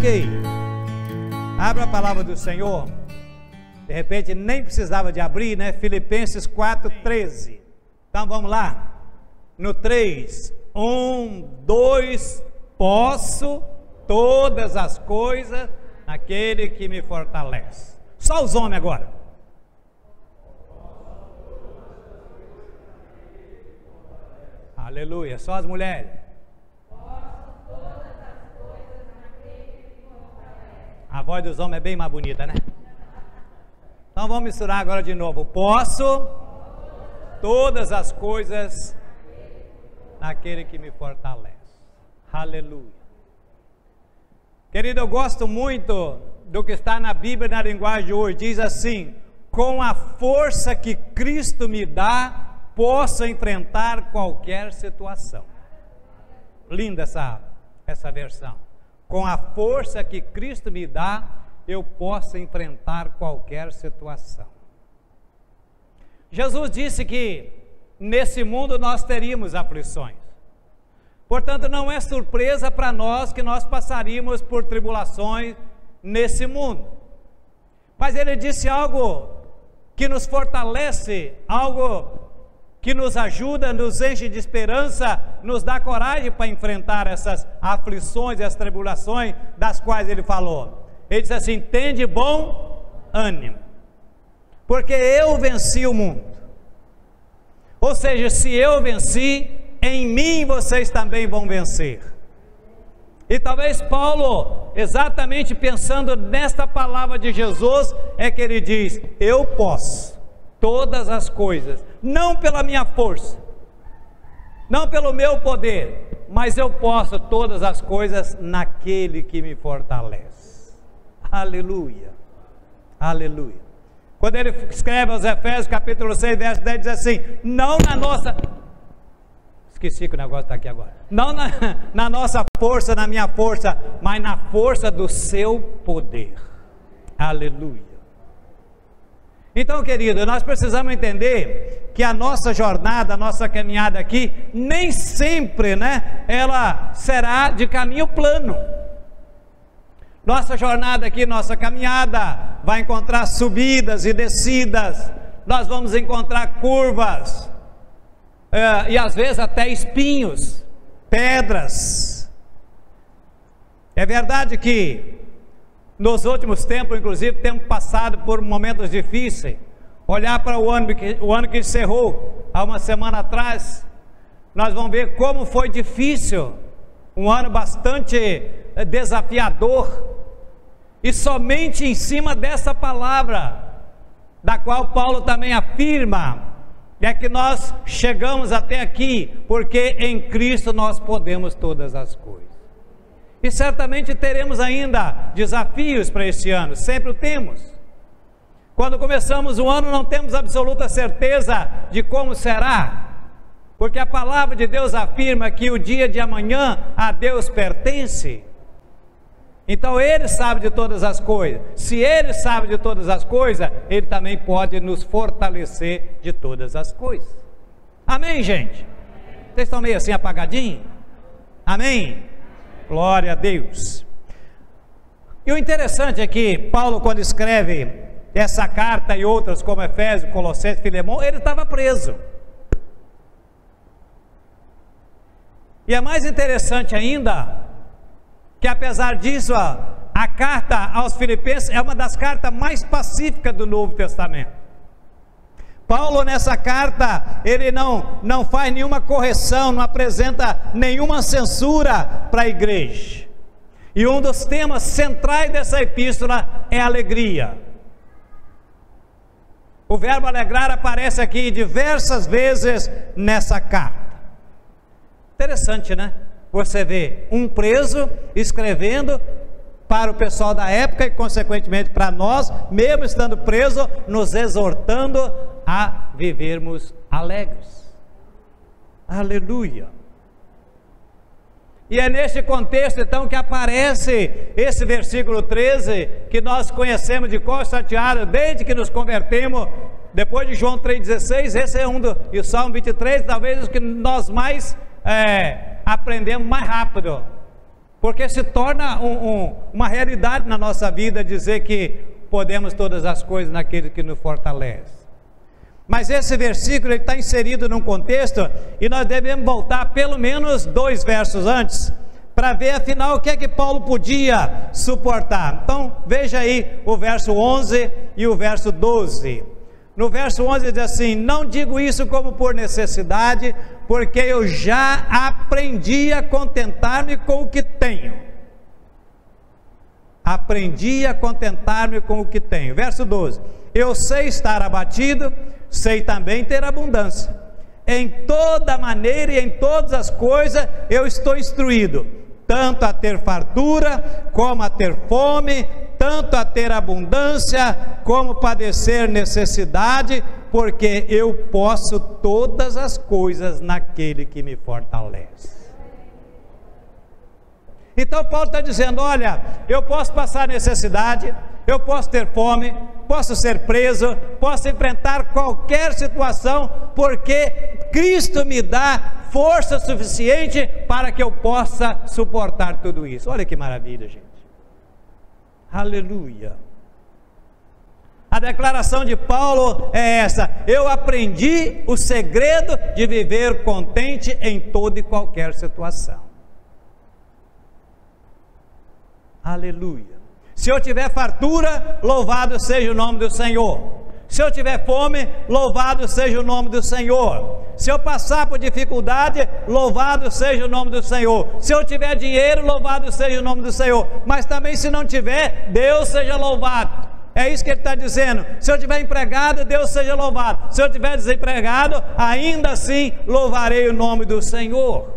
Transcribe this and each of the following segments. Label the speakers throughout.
Speaker 1: Ok, abra a palavra do Senhor. De repente nem precisava de abrir, né? Filipenses 4:13. Então vamos lá. No 3, 1, 2, posso todas as coisas naquele que me fortalece. Só os homens agora. Aleluia, só as mulheres. A voz dos homens é bem mais bonita, né? Então vamos misturar agora de novo. Posso todas as coisas naquele que me fortalece. Aleluia. Querido, eu gosto muito do que está na Bíblia na linguagem de hoje. Diz assim: com a força que Cristo me dá, posso enfrentar qualquer situação. Linda essa versão. Com a força que Cristo me dá, eu posso enfrentar qualquer situação. Jesus disse que nesse mundo nós teríamos aflições. Portanto, não é surpresa para nós que nós passaríamos por tribulações nesse mundo. Mas ele disse algo que nos fortalece, algo que nos ajuda, nos enche de esperança, nos dá coragem para enfrentar essas aflições e as tribulações das quais ele falou. Ele disse assim: tende bom ânimo, porque eu venci o mundo. Ou seja, se eu venci, em mim vocês também vão vencer. E talvez Paulo, exatamente pensando nesta palavra de Jesus, é que ele diz: eu posso todas as coisas, não pela minha força, não pelo meu poder, mas eu posso todas as coisas naquele que me fortalece. Aleluia, aleluia. Quando ele escreve aos Efésios capítulo 6, verso 10, diz assim: não na nossa... Esqueci que o negócio está aqui agora. Não na nossa força, na minha força, mas na força do seu poder. Aleluia. Então, querido, nós precisamos entender que a nossa jornada, a nossa caminhada aqui, nem sempre, né, ela será de caminho plano. Nossa jornada aqui, nossa caminhada, vai encontrar subidas e descidas, nós vamos encontrar curvas, e às vezes até espinhos, pedras. É verdade que nos últimos tempos, inclusive, temos passado por momentos difíceis. Olhar para o ano que encerrou, há uma semana atrás, nós vamos ver como foi difícil, um ano bastante desafiador, e somente em cima dessa palavra, da qual Paulo também afirma, é que nós chegamos até aqui, porque em Cristo nós podemos todas as coisas. E certamente teremos ainda desafios para esse ano, sempre o temos. Quando começamos o ano não temos absoluta certeza de como será, porque a palavra de Deus afirma que o dia de amanhã a Deus pertence. Então Ele sabe de todas as coisas. Se Ele sabe de todas as coisas, Ele também pode nos fortalecer de todas as coisas. Amém, gente? Vocês estão meio assim apagadinhos? Amém? Glória a Deus. E o interessante é que Paulo, quando escreve essa carta e outras como Efésios, Colossenses, Filemão, ele estava preso. E é mais interessante ainda, que apesar disso, a carta aos Filipenses é uma das cartas mais pacíficas do Novo Testamento. Paulo nessa carta, ele não faz nenhuma correção, não apresenta nenhuma censura para a igreja. E um dos temas centrais dessa epístola é alegria. O verbo alegrar aparece aqui diversas vezes nessa carta. Interessante, né? Você vê um preso escrevendo para o pessoal da época e consequentemente para nós, mesmo estando preso, nos exortando a vivermos alegres. Aleluia. E é neste contexto então que aparece esse versículo 13, que nós conhecemos de cor salteada desde que nos convertemos, depois de João 3,16, esse é e o Salmo 23, talvez os que nós mais aprendemos mais rápido, porque se torna uma realidade na nossa vida dizer que podemos todas as coisas naquele que nos fortalece. Mas esse versículo está inserido num contexto, e nós devemos voltar pelo menos 2 versos antes, para ver afinal o que é que Paulo podia suportar. Então veja aí o verso 11 e o verso 12. No verso 11 diz assim: não digo isso como por necessidade, porque eu já aprendi a contentar-me com o que tenho. Aprendi a contentar-me com o que tenho. Verso 12: eu sei estar abatido, sei também ter abundância. Em toda maneira e em todas as coisas eu estou instruído, tanto a ter fartura, como a ter fome, tanto a ter abundância, como padecer necessidade, porque eu posso todas as coisas naquele que me fortalece. Então Paulo está dizendo: olha, eu posso passar necessidade, eu posso ter fome, posso ser preso, posso enfrentar qualquer situação, porque Cristo me dá força suficiente para que eu possa suportar tudo isso. Olha que maravilha, gente. Aleluia. A declaração de Paulo é essa: eu aprendi o segredo de viver contente em toda e qualquer situação. Aleluia. Se eu tiver fartura, louvado seja o nome do Senhor. Se eu tiver fome, louvado seja o nome do Senhor. Se eu passar por dificuldade, louvado seja o nome do Senhor. Se eu tiver dinheiro, louvado seja o nome do Senhor. Mas também se não tiver, Deus seja louvado. É isso que ele está dizendo. Se eu tiver empregado, Deus seja louvado. Se eu tiver desempregado, ainda assim louvarei o nome do Senhor.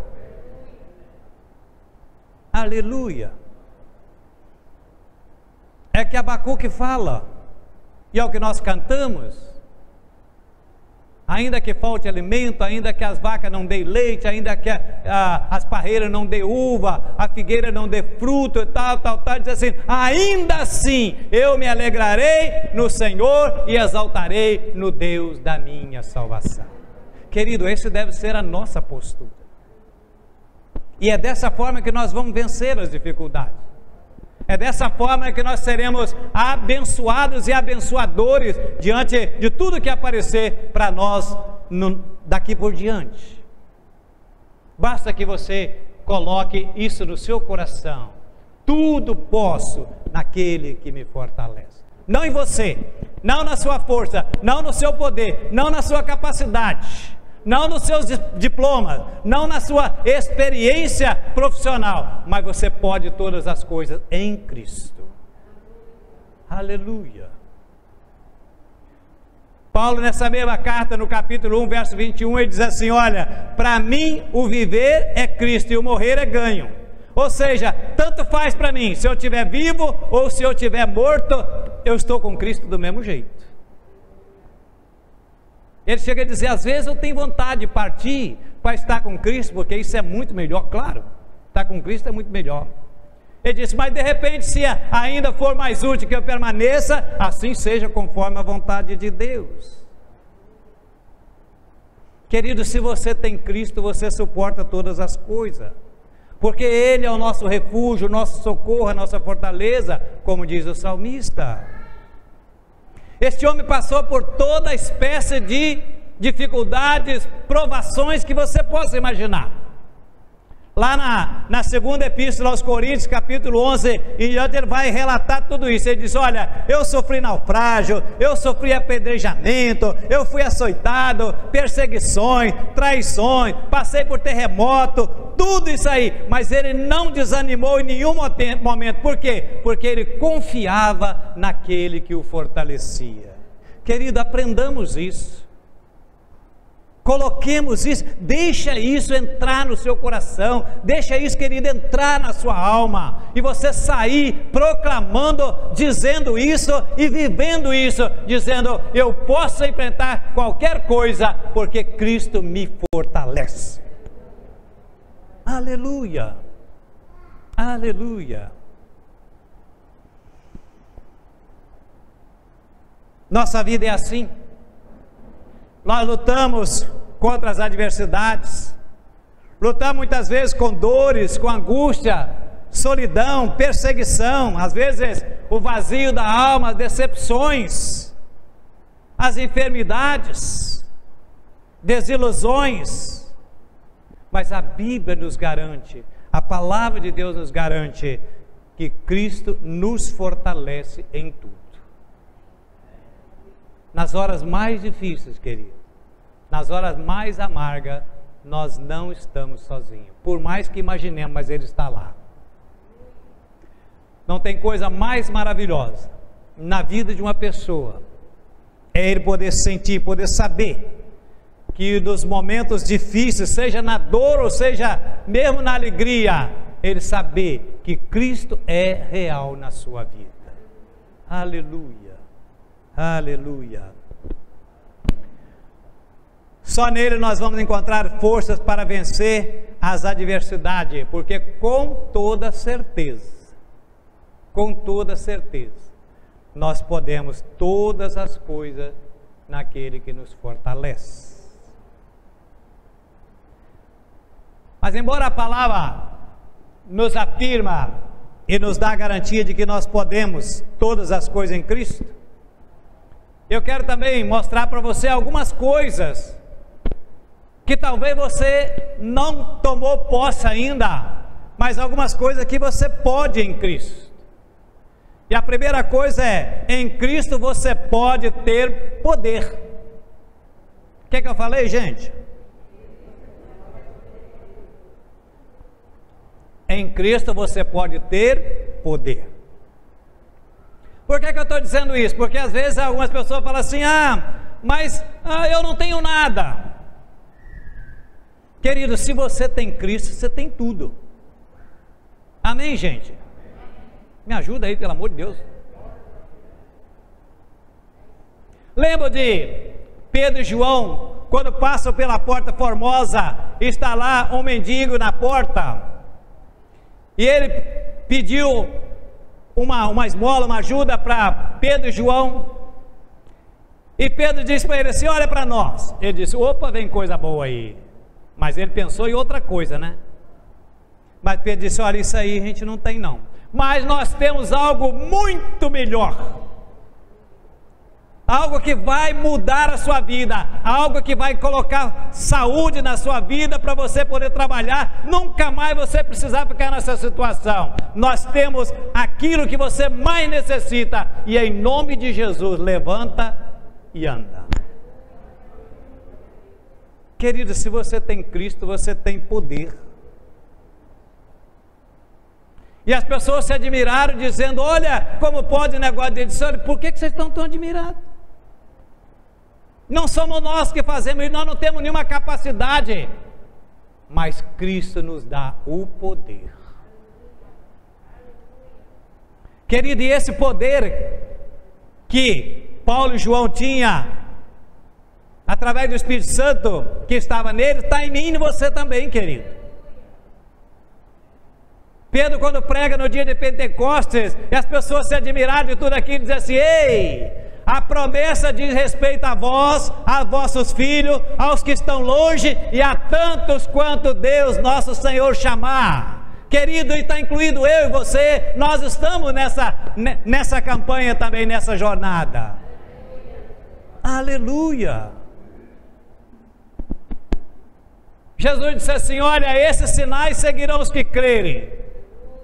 Speaker 1: Aleluia. É que Abacuque fala, e é o que nós cantamos: ainda que falte alimento, ainda que as vacas não dêem leite, ainda que as parreiras não dêem uva, a figueira não dê fruto, e tal, diz assim: ainda assim eu me alegrarei no Senhor e exaltarei no Deus da minha salvação. Querido, esse deve ser a nossa postura, e é dessa forma que nós vamos vencer as dificuldades. É dessa forma que nós seremos abençoados e abençoadores diante de tudo que aparecer para nós daqui por diante. Basta que você coloque isso no seu coração: tudo posso naquele que me fortalece. Não em você, não na sua força, não no seu poder, não na sua capacidade, não nos seus diplomas, não na sua experiência profissional, mas você pode todas as coisas em Cristo. Aleluia. Paulo, nessa mesma carta, no capítulo 1, verso 21, ele diz assim: olha, para mim o viver é Cristo e o morrer é ganho. Ou seja, tanto faz para mim, se eu estiver vivo ou se eu estiver morto, eu estou com Cristo do mesmo jeito. Ele chega a dizer: às vezes eu tenho vontade de partir para estar com Cristo, porque isso é muito melhor. Claro, estar com Cristo é muito melhor. Ele disse: mas de repente, se ainda for mais útil que eu permaneça, assim seja conforme a vontade de Deus. Querido, se você tem Cristo, você suporta todas as coisas, porque Ele é o nosso refúgio, o nosso socorro, a nossa fortaleza, como diz o salmista. Este homem passou por toda espécie de dificuldades, provações que você possa imaginar. Lá na segunda epístola aos Coríntios, capítulo 11, em diante, ele vai relatar tudo isso. Ele diz: olha, eu sofri naufrágio, eu sofri apedrejamento, eu fui açoitado, perseguições, traições, passei por terremoto, tudo isso aí, mas ele não desanimou em nenhum momento. Por quê? Porque ele confiava naquele que o fortalecia. Querido, aprendamos isso. Coloquemos isso, deixa isso entrar no seu coração, deixa isso, querido, entrar na sua alma, e você sair proclamando, dizendo isso e vivendo isso, dizendo: eu posso enfrentar qualquer coisa, porque Cristo me fortalece. Aleluia, aleluia. Nossa vida é assim. Nós lutamos contra as adversidades, lutamos muitas vezes com dores, com angústia, solidão, perseguição, às vezes o vazio da alma, as decepções, as enfermidades, desilusões. Mas a Bíblia nos garante, a palavra de Deus nos garante que Cristo nos fortalece em tudo. Nas horas mais difíceis, querido, nas horas mais amargas, nós não estamos sozinhos. Por mais que imaginemos, mas Ele está lá. Não tem coisa mais maravilhosa na vida de uma pessoa, é ele poder sentir, poder saber que nos momentos difíceis, seja na dor ou seja mesmo na alegria, ele saber que Cristo é real na sua vida. Aleluia, aleluia. Só nele nós vamos encontrar forças para vencer as adversidades, porque com toda certeza, nós podemos todas as coisas naquele que nos fortalece. Mas embora a palavra nos afirma e nos dá a garantia de que nós podemos todas as coisas em Cristo, eu quero também mostrar para você algumas coisas que talvez você não tomou posse ainda, mas algumas coisas que você pode em Cristo. E a primeira coisa é, em Cristo você pode ter poder. O que eu falei, gente? Em Cristo você pode ter poder. Por que eu estou dizendo isso? Porque às vezes algumas pessoas falam assim, mas eu não tenho nada. Querido, se você tem Cristo, você tem tudo. Amém, gente? Me ajuda aí, pelo amor de Deus. Lembra de Pedro e João, quando passam pela porta formosa, está lá um mendigo na porta, e ele pediu uma esmola, uma ajuda para Pedro e João, e Pedro disse para ele assim, olha para nós. Ele disse, opa, vem coisa boa aí. Mas ele pensou em outra coisa, né? Mas Pedro disse, olha, isso aí a gente não tem não, mas nós temos algo muito melhor, algo que vai mudar a sua vida, algo que vai colocar saúde na sua vida, para você poder trabalhar, nunca mais você precisar ficar nessa situação. Nós temos aquilo que você mais necessita, e em nome de Jesus, levanta e anda. Querido, se você tem Cristo, você tem poder. E as pessoas se admiraram, dizendo, olha, como pode o negócio dele? Olha, por que vocês estão tão admirados? Não somos nós que fazemos isso, nós não temos nenhuma capacidade, mas Cristo nos dá o poder. Querido, e esse poder que Paulo e João tinham, através do Espírito Santo que estava nele, está em mim e em você também, querido. Pedro, quando prega no dia de Pentecostes, e as pessoas se admiraram de tudo aquilo, dizem assim, ei, a promessa diz respeito a vós, a vossos filhos, aos que estão longe, e a tantos quanto Deus nosso Senhor chamar. Querido, e está incluído eu e você, nós estamos nessa campanha também, nessa jornada. Aleluia. Jesus disse assim, olha, esses sinais seguirão os que crerem.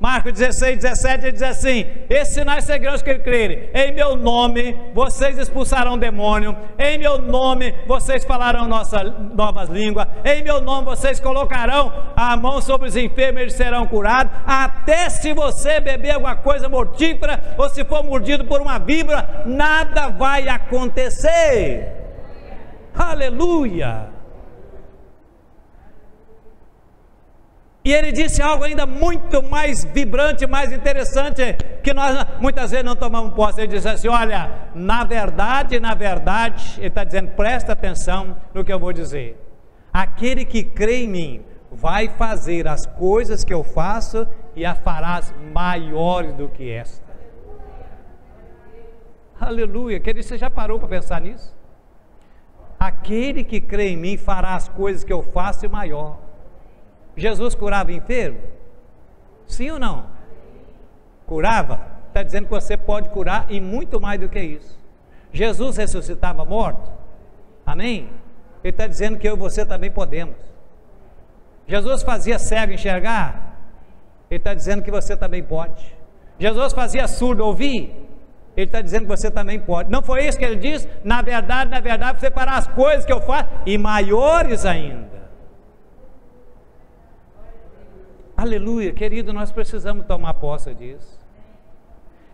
Speaker 1: Marcos 16, 17, ele diz assim, esses sinais seguirão os que crerem, em meu nome vocês expulsarão demônio, em meu nome vocês falarão novas línguas, em meu nome vocês colocarão a mão sobre os enfermos, eles serão curados, até se você beber alguma coisa mortífera, ou se for mordido por uma víbora, nada vai acontecer. Aleluia. E ele disse algo ainda muito mais vibrante, mais interessante, que nós muitas vezes não tomamos posse. Ele disse assim, olha, na verdade, ele está dizendo, presta atenção no que eu vou dizer. Aquele que crê em mim, vai fazer as coisas que eu faço, e a farás maiores do que esta. Aleluia. Querido, você já parou para pensar nisso? Aquele que crê em mim, fará as coisas que eu faço e maior. Jesus curava enfermo? Sim ou não? Curava? Está dizendo que você pode curar e muito mais do que isso. Jesus ressuscitava morto? Amém? Ele está dizendo que eu e você também podemos. Jesus fazia cego enxergar? Ele está dizendo que você também pode. Jesus fazia surdo ouvir? Ele está dizendo que você também pode. Não foi isso que ele disse? Na verdade, você fará as coisas que eu faço e maiores ainda. Aleluia, querido, nós precisamos tomar posse disso.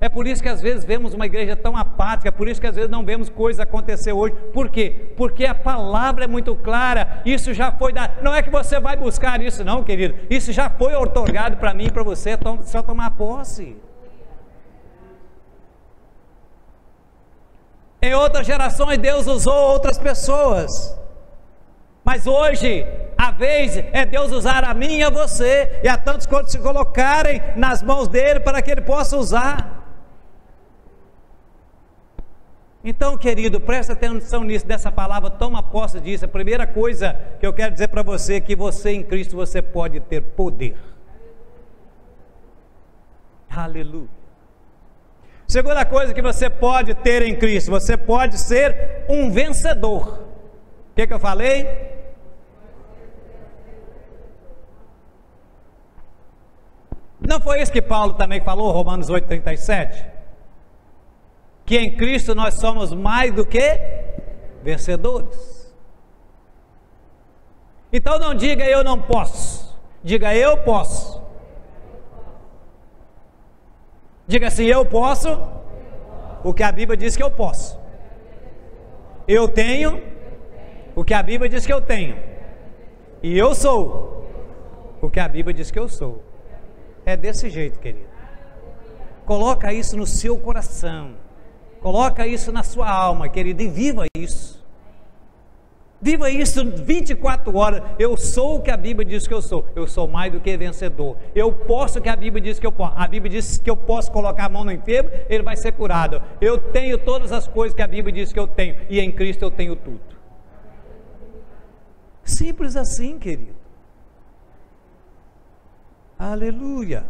Speaker 1: É por isso que às vezes vemos uma igreja tão apática, é por isso que às vezes não vemos coisas acontecer hoje. Por quê? Porque a palavra é muito clara, isso já foi dado. Não é que você vai buscar isso não, querido, isso já foi outorgado para mim e para você, só tomar posse. Em outras gerações Deus usou outras pessoas, mas hoje a vez é Deus usar a mim e a você, e a tantos quantos se colocarem nas mãos dele para que ele possa usar. Então, querido, presta atenção nisso, dessa palavra, toma posse disso. A primeira coisa que eu quero dizer para você é que você em Cristo, você pode ter poder. Aleluia. Segunda coisa que você pode ter em Cristo, você pode ser um vencedor. O que eu falei? Não foi isso que Paulo também falou, Romanos 8,37? Que em Cristo nós somos mais do que vencedores. Então não diga eu não posso, diga eu posso. Diga assim, eu posso o que a Bíblia diz que eu posso. Eu tenho o que a Bíblia diz que eu tenho. E eu sou o que a Bíblia diz que eu sou. É desse jeito, querido. Coloca isso no seu coração. Coloca isso na sua alma, querido, e viva isso. Viva isso 24 horas. Eu sou o que a Bíblia diz que eu sou. Eu sou mais do que vencedor. Eu posso o que a Bíblia diz que eu posso. A Bíblia diz que eu posso colocar a mão no enfermo, ele vai ser curado. Eu tenho todas as coisas que a Bíblia diz que eu tenho, e em Cristo eu tenho tudo. Simples assim, querido. Aleluia.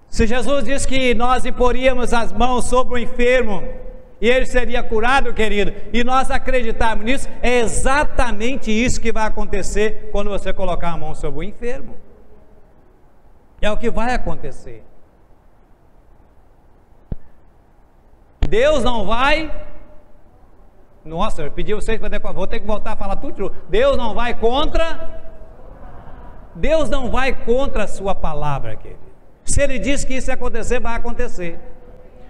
Speaker 1: Se Jesus disse que nós imporíamos as mãos sobre o enfermo e ele seria curado, querido, e nós acreditarmos nisso, é exatamente isso que vai acontecer quando você colocar a mão sobre o enfermo. É o que vai acontecer. Deus não vai... Nossa, eu pedi a vocês para decorar, vou ter que voltar a falar tudo. Deus não vai contra... Deus não vai contra a sua palavra, querido. Se ele diz que isso ia acontecer, vai acontecer.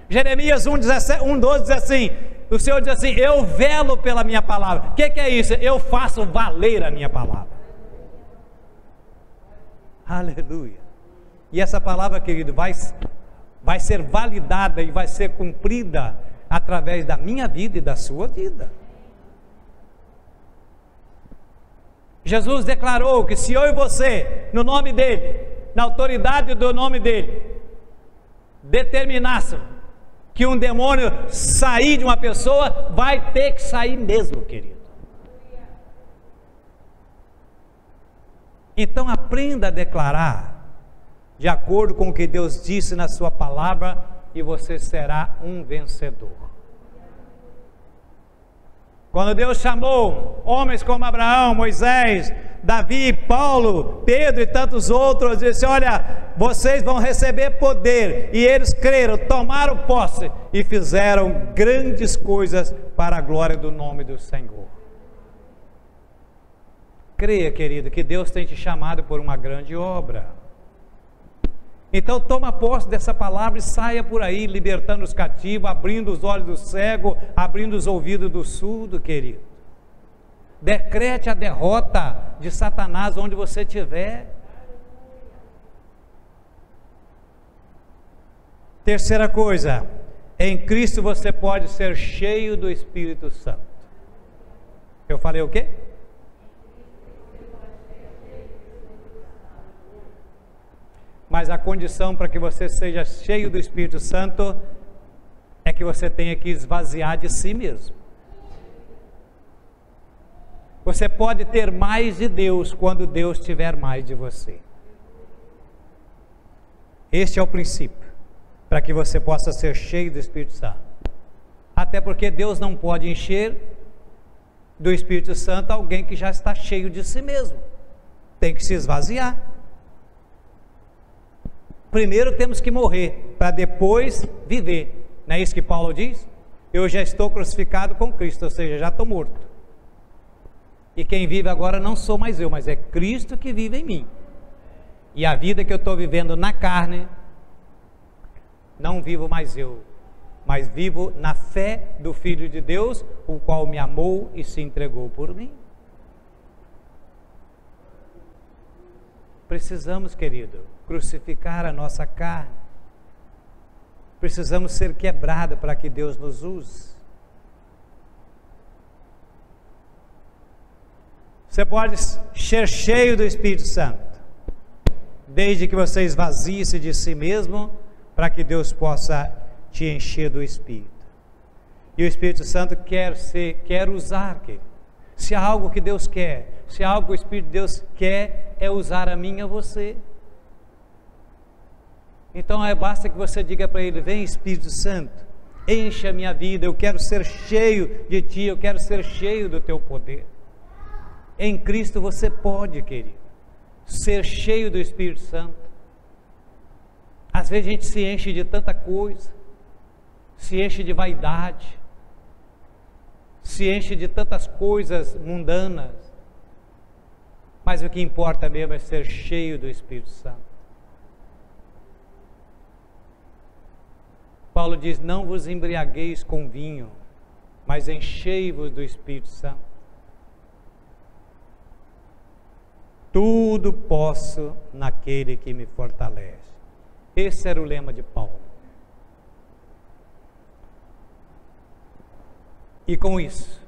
Speaker 1: Jeremias 1,12 diz assim, o Senhor diz assim, eu velo pela minha palavra. O que é isso? Eu faço valer a minha palavra. Aleluia. E essa palavra, querido, vai ser validada e vai ser cumprida através da minha vida e da sua vida. Jesus declarou que se eu e você, no nome dele, na autoridade do nome dele, determinassem que um demônio sair de uma pessoa, vai ter que sair mesmo, querido. Então aprenda a declarar de acordo com o que Deus disse na sua palavra, e você será um vencedor. Quando Deus chamou homens como Abraão, Moisés, Davi, Paulo, Pedro e tantos outros, disse, olha, vocês vão receber poder, e eles creram, tomaram posse e fizeram grandes coisas para a glória do nome do Senhor. Creia, querido, que Deus tem te chamado por uma grande obra. Então toma posse dessa palavra e saia por aí libertando os cativos, abrindo os olhos do cego, abrindo os ouvidos do surdo, querido. Decrete a derrota de Satanás onde você estiver. Terceira coisa, em Cristo você pode ser cheio do Espírito Santo. Eu falei o quê? Mas a condição para que você seja cheio do Espírito Santo é que você tenha que esvaziar de si mesmo. Você pode ter mais de Deus quando Deus tiver mais de você. Este é o princípio, para que você possa ser cheio do Espírito Santo. Até porque Deus não pode encher do Espírito Santo alguém que já está cheio de si mesmo. Tem que se esvaziar. Primeiro temos que morrer, para depois viver. Não é isso que Paulo diz? Eu já estou crucificado com Cristo, ou seja, já estou morto. E quem vive agora não sou mais eu, mas é Cristo que vive em mim. E a vida que eu estou vivendo na carne, não vivo mais eu, mas vivo na fé do Filho de Deus, o qual me amou e se entregou por mim. Precisamos, querido, crucificar a nossa carne. Precisamos ser quebrados para que Deus nos use. Você pode ser cheio do Espírito Santo, desde que você esvazie-se de si mesmo, para que Deus possa te encher do Espírito. E o Espírito Santo quer usar, querido. Se há algo que Deus quer, se há algo que o Espírito de Deus quer, é usar a mim e a você. Então basta que você diga para Ele: vem Espírito Santo, enche a minha vida, eu quero ser cheio de Ti, eu quero ser cheio do Teu poder. Em Cristo você pode, querido, ser cheio do Espírito Santo. Às vezes a gente se enche de tanta coisa, se enche de vaidade, se enche de tantas coisas mundanas, mas o que importa mesmo é ser cheio do Espírito Santo. Paulo diz: não vos embriagueis com vinho, mas enchei-vos do Espírito Santo. Tudo posso naquele que me fortalece. Esse era o lema de Paulo. E com isso,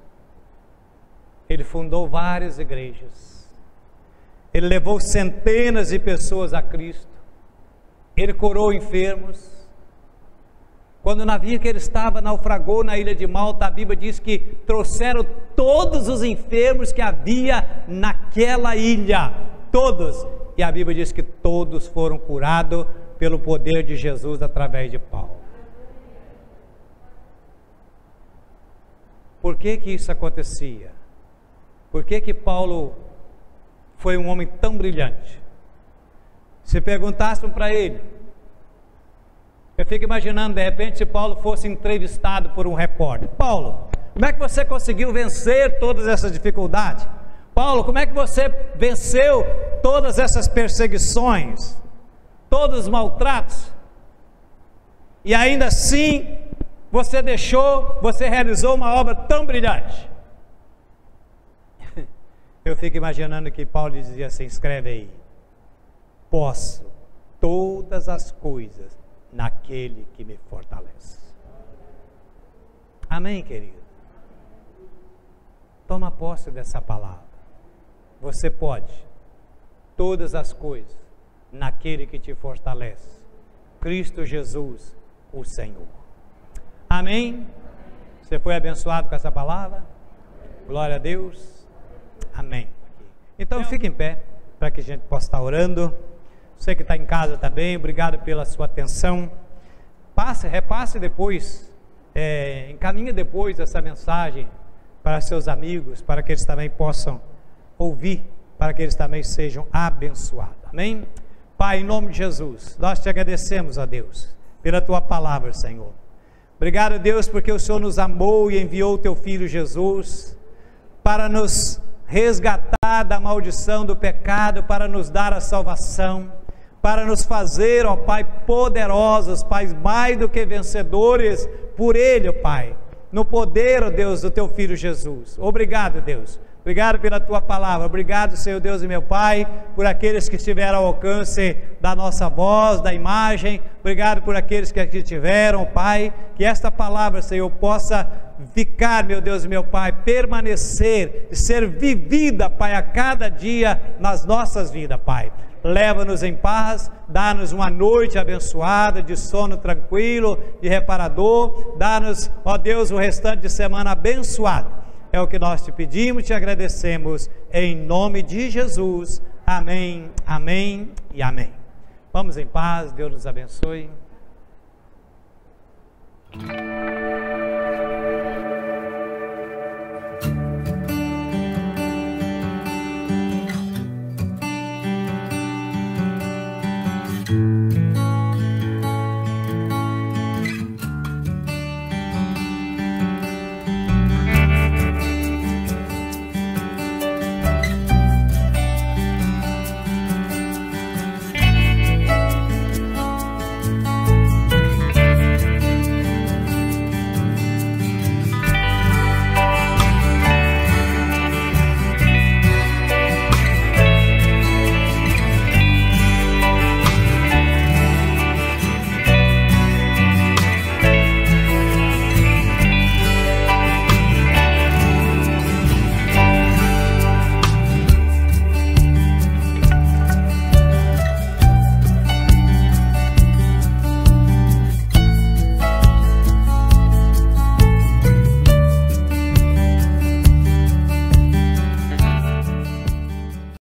Speaker 1: ele fundou várias igrejas. Ele levou centenas de pessoas a Cristo. Ele curou enfermos. Quando o navio que ele estava naufragou na ilha de Malta, a Bíblia diz que trouxeram todos os enfermos que havia naquela ilha, todos, e a Bíblia diz que todos foram curados pelo poder de Jesus através de Paulo. Por que que isso acontecia? Por que que Paulo foi um homem tão brilhante? Se perguntassem para ele, eu fico imaginando, de repente, se Paulo fosse entrevistado por um repórter: Paulo, como é que você conseguiu vencer todas essas dificuldades? Paulo, como é que você venceu todas essas perseguições, todos os maltratos? E ainda assim, você realizou uma obra tão brilhante. Eu fico imaginando que Paulo dizia assim: escreve aí: posso todas as coisas naquele que me fortalece. Amém, querido? Toma posse dessa palavra. Você pode todas as coisas naquele que te fortalece, Cristo Jesus, o Senhor. Amém? Você foi abençoado com essa palavra? Glória a Deus. Amém. Então fique em pé, para que a gente possa estar orando. Você que está em casa também, obrigado pela sua atenção. Repasse depois, encaminhe depois essa mensagem para seus amigos, para que eles também possam ouvir, para que eles também sejam abençoados. Amém? Pai, em nome de Jesus, nós te agradecemos, ó Deus, pela tua palavra, Senhor. Obrigado, Deus, porque o Senhor nos amou e enviou o teu Filho Jesus para nos resgatar da maldição do pecado, para nos dar a salvação, para nos fazer, ó Pai, poderosos, Pai, mais do que vencedores por Ele, ó Pai, no poder, ó Deus, do teu Filho Jesus. Obrigado, Deus. Obrigado pela tua palavra. Obrigado, Senhor Deus e meu Pai, por aqueles que estiveram ao alcance da nossa voz, da imagem. Obrigado por aqueles que aqui tiveram, Pai, que esta palavra, Senhor, possa ficar, meu Deus e meu Pai, permanecer e ser vivida, Pai, a cada dia nas nossas vidas, Pai. Leva-nos em paz, dá-nos uma noite abençoada, de sono tranquilo, de reparador. Dá-nos, ó Deus, o restante de semana abençoado. É o que nós te pedimos, te agradecemos, em nome de Jesus. Amém, amém e amém. Vamos em paz, Deus nos abençoe.